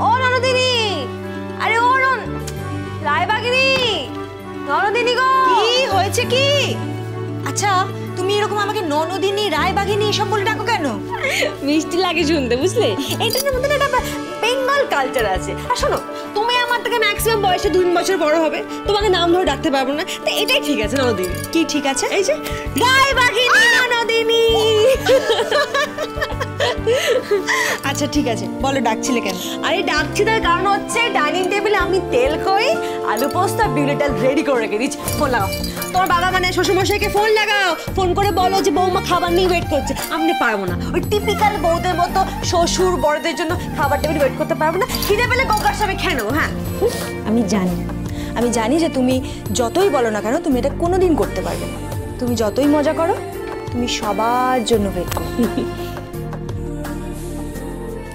ও ননদিনী, আরে ও রায়বাগিনী, ননদিনী গো। কি হয়েছে কি? আচ্ছা তুমি এরকম আমাকে ননদিনী রায়বাগিনী এসব বলে ডাকো কেন? মিষ্টি লাগে শুনতে, বুঝলে? এটার মধ্যে একটা বেঙ্গল কালচার আছে। আর শোনো, তুমি আমার থেকে ম্যাক্সিমাম বয়সে 2 বছর বড় হবে, তোমাকে নাম ধরে ডাকতে পারবো না, তো এটাই ঠিক আছে ননদিনী। কি ঠিক আছে? এই যে রায়বাগিনী ননদিনী। আচ্ছা ঠিক আছে, বলো ডাকছিলে কেন? আরে ডাকছি তার কারণ হচ্ছে ডাইনিং টেবিলে আমি তেল কই, আলু পোস্ত আর বিউলির ডাল রেডি করে রেখে দিচ্ছি। ফোন লাগাও, তোমার বাবা মানে শ্বশুরমশাইকে ফোন লাগাও, ফোন করে বলো যে বৌমা খাবার নিয়ে ওয়েট করছে। আমি পারবো না, ওই টিপিক্যাল বউদের মতো শ্বশুর বড়দের জন্য খাবার টেবিল ওয়েট করতে পারবো না। খিদে পেলে গোকার সামনে খেয়ে নেবো। হ্যাঁ আমি জানি যে তুমি যতই বলো না কেন তুমি এটা কোনোদিন করতে পারবে না। তুমি যতই মজা করো, তুমি সবার জন্য ওয়েট করো।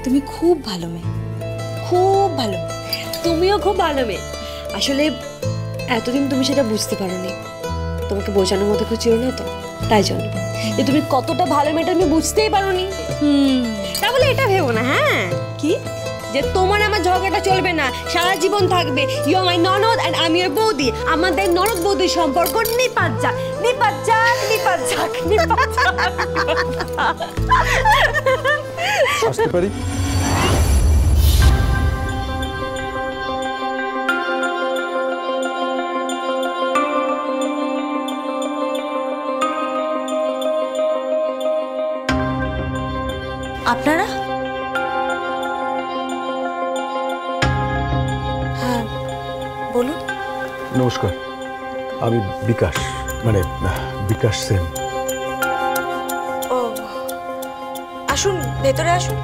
তুমি খুব ভালো মেয়ে, খুব ভালো। তুমিও খুব ভালো মেয়ে। আসলে এতদিন তুমি সেটা বুঝতে পারোনি, তোমাকে বোঝানোর মতো কিছু ছিল না, তো তাই জন্য যে তুমি কতটা ভালো মেয়েটা তুমি বুঝতেই পারোনি। তাহলে এটা ভেবো না, হ্যাঁ কি যে তোমার আমার ঝগড়াটা চলবে না, সারা জীবন থাকবে। ইউ আর মাই ননদ এন্ড আমি ইওর বৌদি। আমাদের ননদ বৌদির সম্পর্ক নিপাত যাক, নিপাত যাক, নিপাত যাক, নিপাত যাক। আসতে পারি? আপনারা? হ্যাঁ বলুন। নমস্কার, আমি বিকাশ, মানে বিকাশ সেন। ও আসুন, ভেতরে আসুন।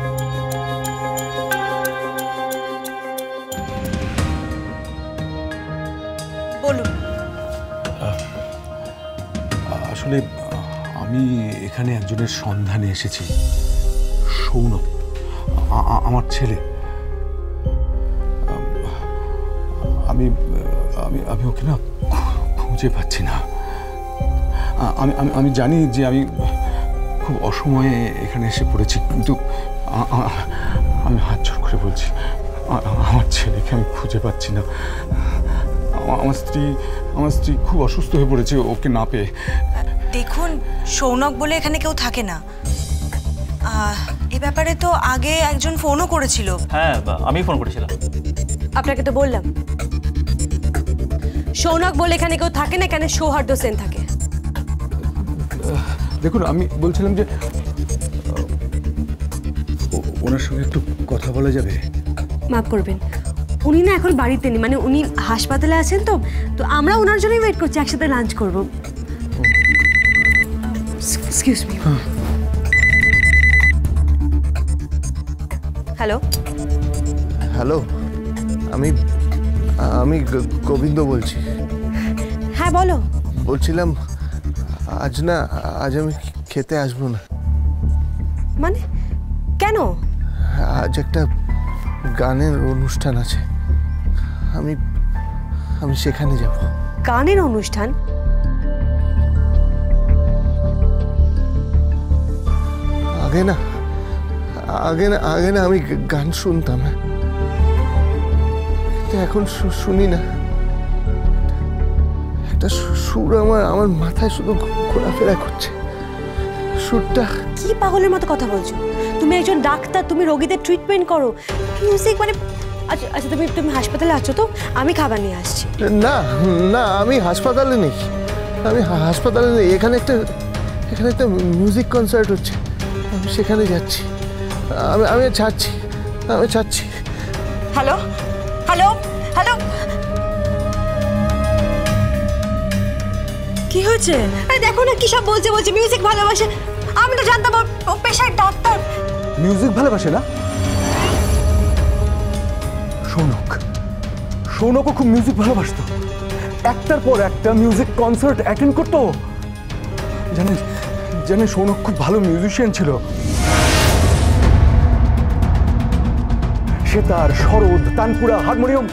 বলুন। আসলে আমি এখানে একজনের সন্ধানে এসেছি, সৌনক, আমার ছেলে। আমি আমি আমি ওকে না খুঁজে পাচ্ছি না। আমি জানি যে আমি খুব অসময়ে এখানে এসে পড়েছি, কিন্তু আমি হাত জোড় করে বলছি, আমার ছেলেকে আমি খুঁজে পাচ্ছি না। আমার স্ত্রী খুব অসুস্থ হয়ে পড়েছে ওকে না পেয়ে। দেখুন, সৌনক বলে এখানে কেউ থাকে না। এ ব্যাপারে তো আগে একজন ফোনও করেছিল। হ্যাঁ, আমি ফোন করেছিলাম। আপনাকে তো বললাম, সৌনক বলে এখানে কেউ থাকে না, এখানে সৌহার্দ্য সেন থাকে। দেখুন, আমি বলছিলাম যে ওনার সঙ্গে একটু কথা বলা যাবে? মাফ করবেন, উনি না এখন বাড়িতে নেই, মানে উনি হাসপাতালে আছেন, তো আমরা ওনার জন্যই ওয়েট করছি, একসাথে লাঞ্চ করবো। Excuse me. হ্যালো হ্যালো, আমি গোবিন্দ বলছি। হ্যাঁ বলো। বলছিলাম আজ আমি খেতে আসবো না। মানে কেন? আজ একটা গানের অনুষ্ঠান আছে, আমি সেখানে যাব। গানের অনুষ্ঠান? আগে না আমি গান শুনতাম, কিন্তু এখন শুনি না। একটা সুর আমার মাথায় শুধু ঘোরাফেরা করছে। সুরটা কি পাগলের মতো কথা বলছো? তুমি একজন ডাক্তার, তুমি রোগীদের ট্রিটমেন্ট করো, মিউজিক মানে? আচ্ছা আচ্ছা, তুমি হাসপাতালে আছো তো, আমি খাবার নিয়ে আসছি। না, আমি হাসপাতালে নেই। এখানে একটা মিউজিক কনসার্ট হচ্ছে, আমি সেখানে যাচ্ছি। আমি ছাড়ছি। হ্যালো হ্যালো হ্যালো, কি হয়েছে? আরে দেখো না কি সব বলছে, মিউজিক ভালোবাসে। আমি তো জানতাম ও পেশায় ডাক্তার। মিউজিক ভালোবাসে না? সৌনকও খুব মিউজিক ভালোবাসতো, একটার পর একটা মিউজিক কনসার্ট অ্যাটেন্ড করতো। জানেন সৌনক খুব ভালো মিউজিশিয়ান ছিল। সেতার, সরোদ, তানপুরা, হারমোনিয়াম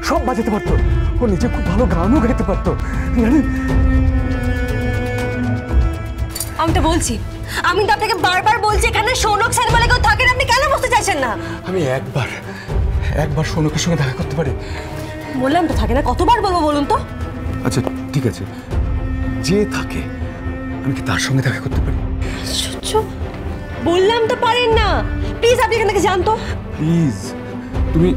সব বাজাতে পারতো। ও নিজে খুব ভালো গানও গাইতে পারতো, জানেন? আমি তো বলছি আমি তো আপনাকে বারবার বলছি এখানে সৌনক স্যার বলে কেউ থাকেন, আপনি কেন বুঝতে চাইছেন না? আমি একবার সৌনকের সঙ্গে দেখা করতে পারি? বললাম তো থাকে না, কতবার বলবো বলুন তো? আচ্ছা ঠিক আছে, যে থাকে আমি কি তার সঙ্গে দেখা করতে পারি? আশ্চর্য, বললাম তো পারেন না। প্লিজ আপনি এখান থেকে যান তো। প্লিজ, তুমি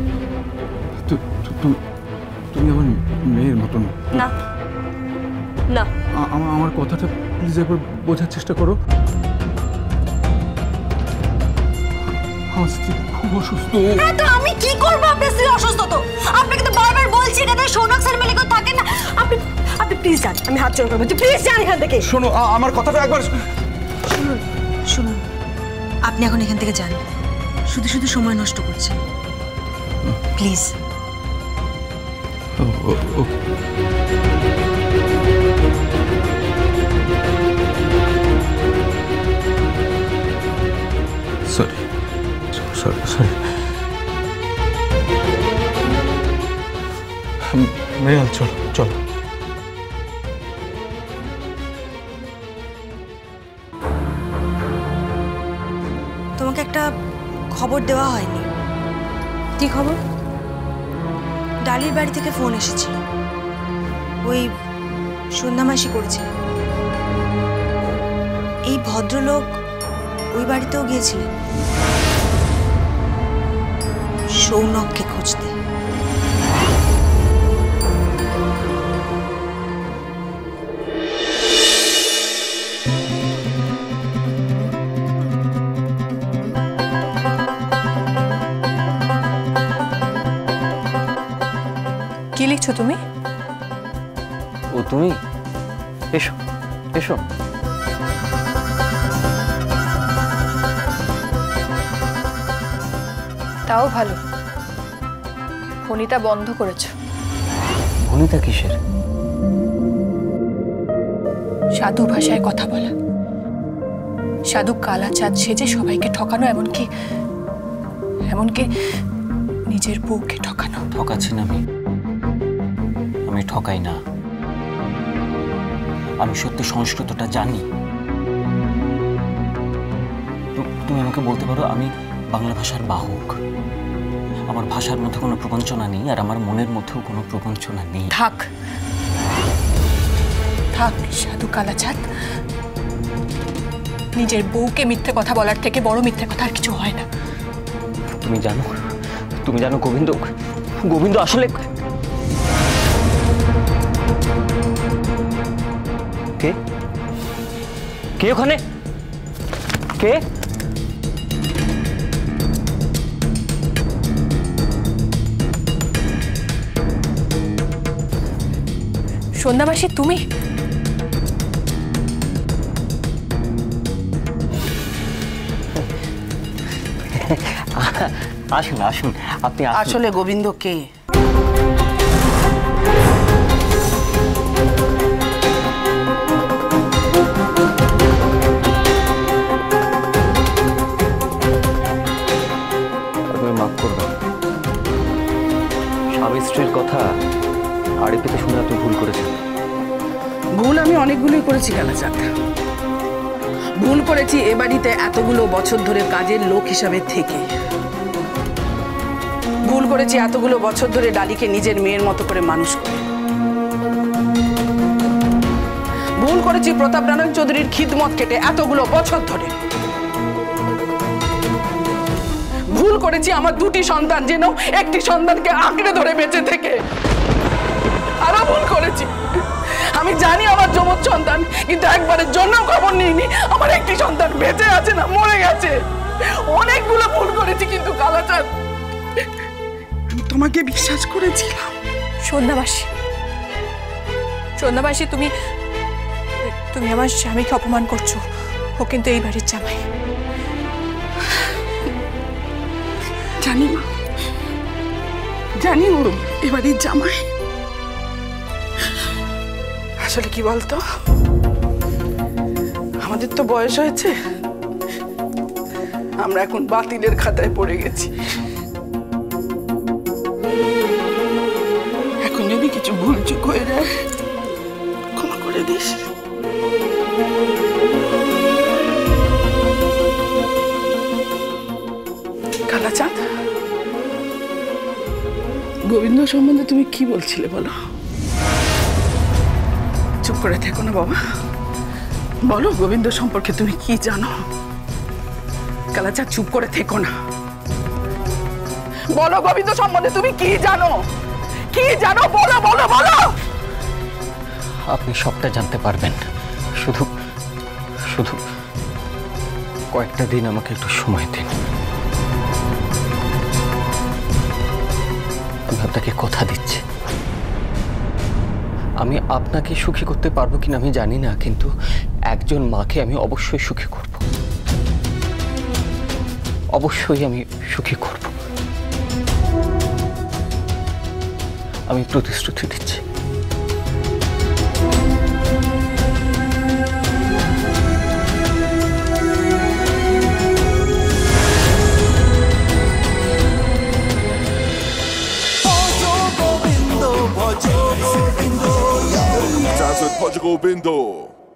তুমি আমার মেয়ের মতন। না না, আমার কথাটা প্লিজ একবার বোঝার চেষ্টা করো। আমার স্ত্রী খুব অসুস্থ। হ্যাঁ তো আমি কি করবো? আপনার স্ত্রী অসুস্থ তো, আপনাকে তো বারবার বলছি এখানে সৌনক স্যার বলে কেউ থাকেন না। আপনি প্লিজ যান, আমি হাত জোড় করবো, প্লিজ যান এখান থেকে। শোনো, আমার কথাটা একবার শুনুন, আপনি এখন এখান থেকে যান, শুধু শুধু সময় নষ্ট করছেন, প্লিজ। সরি মেয়াল, চলো। তোমাকে একটা খবর দেওয়া হয়নি। কি খবর? ডালির বাড়ি থেকে ফোন এসেছিল, ওই সন্ধ্যা মাসি করেছিল। এই ভদ্রলোক ওই বাড়িতেও গিয়েছিলেন সৌনককে খুঁজতে। কি লিখছো তুমি? ও তুমি, এসো এসো। তাও ভালো, ফোনিটা বন্ধ করেছো। ভনিতা কিসের? সাধু ভাষায় কথা বলা, সাধু কালাচাঁদ সেজে সবাইকে ঠকানো, এমনকি নিজের বউকে ঠকানো। ঠকাচ্ছি না আমি ঠকাই না। আমি সত্যি সংস্কৃতটা জানি। তুমি আমাকে বলতে পারো আমি বাংলা ভাষার বাহক। আমার ভাষার মধ্যে কোনো প্রবঞ্চনা নেই, আর আমার মনের মধ্যেও কোনো প্রবঞ্চনা নেই। থাক সাধু কালাচাঁদ, নিজের বউকে মিথ্যে কথা বলার থেকে বড় মিথ্যে কথা আর কিছু হয় না। তুমি জানো গোবিন্দ আসলে কে ওখানে? কে? সন্ধ্যা মাসি, তুমি? আসুন আপনি। আসলে গোবিন্দ কে? মাফ করবেন, স্বামী স্ত্রীর কথা আড়ি পেতে শুনে আপনি ভুল করেছেন। ভুল আমি অনেকগুলোই করেছি কালাচাঁদ। ভুল করেছি এ বাড়িতে এতগুলো বছর ধরে কাজের লোক হিসাবে থেকে। ভুল করেছি এতগুলো বছর ধরে ডালিকে নিজের মেয়ের মতো করে মানুষ করে। ভুল করেছি প্রতাপ নারায়ণ চৌধুরীর খিদমত কেটে এতগুলো বছর ধরে। ভুল করেছি আমার দুটি সন্তান যেন একটি সন্তানকে আঁকড়ে ধরে বেঁচে থেকে। আরো ভুল করেছি, আমি জানি আমার যমজ সন্তান, কিন্তু একবারের জন্য খবর নিইনি আমার একটি সন্তান বেঁচে আছে না মরে গেছে। অনেকগুলো ভুল করেছি, কিন্তু কালাচাঁদ আমি তোমাকে বিশ্বাস করেছিলাম। সন্ধ্যা মাসি, তুমি আমার স্বামীকে অপমান করছো। ও কিন্তু এই বাড়ির জামাই। জানি ও এ বাড়ির জামাই। আসলে কি বলতো, আমাদের তো বয়স হয়েছে, আমরা এখন বাতিলের খাতায় পড়ে গেছি। এখন যদি কিছু ভুলচুক হয়ে যায় ক্ষমা করে দিস। গোবিন্দ সম্বন্ধে তুমি কি বলছিলে বলো? চুপ করে থেকো না বাবা, বলো গোবিন্দ সম্পর্কে তুমি কি জানো? কালাচাঁদ চুপ করে থেকো না, বলো গোবিন্দ সম্বন্ধে তুমি কি জানো? কি জানো বলো বলো বলো। আপনি সবটা জানতে পারবেন, শুধু শুধু কয়েকটা দিন আমাকে একটু সময় দিন। আমি আপনাকে কথা দিচ্ছি, আমি আপনাকে সুখী করতে পারবো কিনা আমি জানি না, কিন্তু একজন মাকে আমি অবশ্যই সুখী করব, অবশ্যই আমি সুখী করব। আমি প্রতিশ্রুতি দিচ্ছি। Jazz with Portugal Bindo.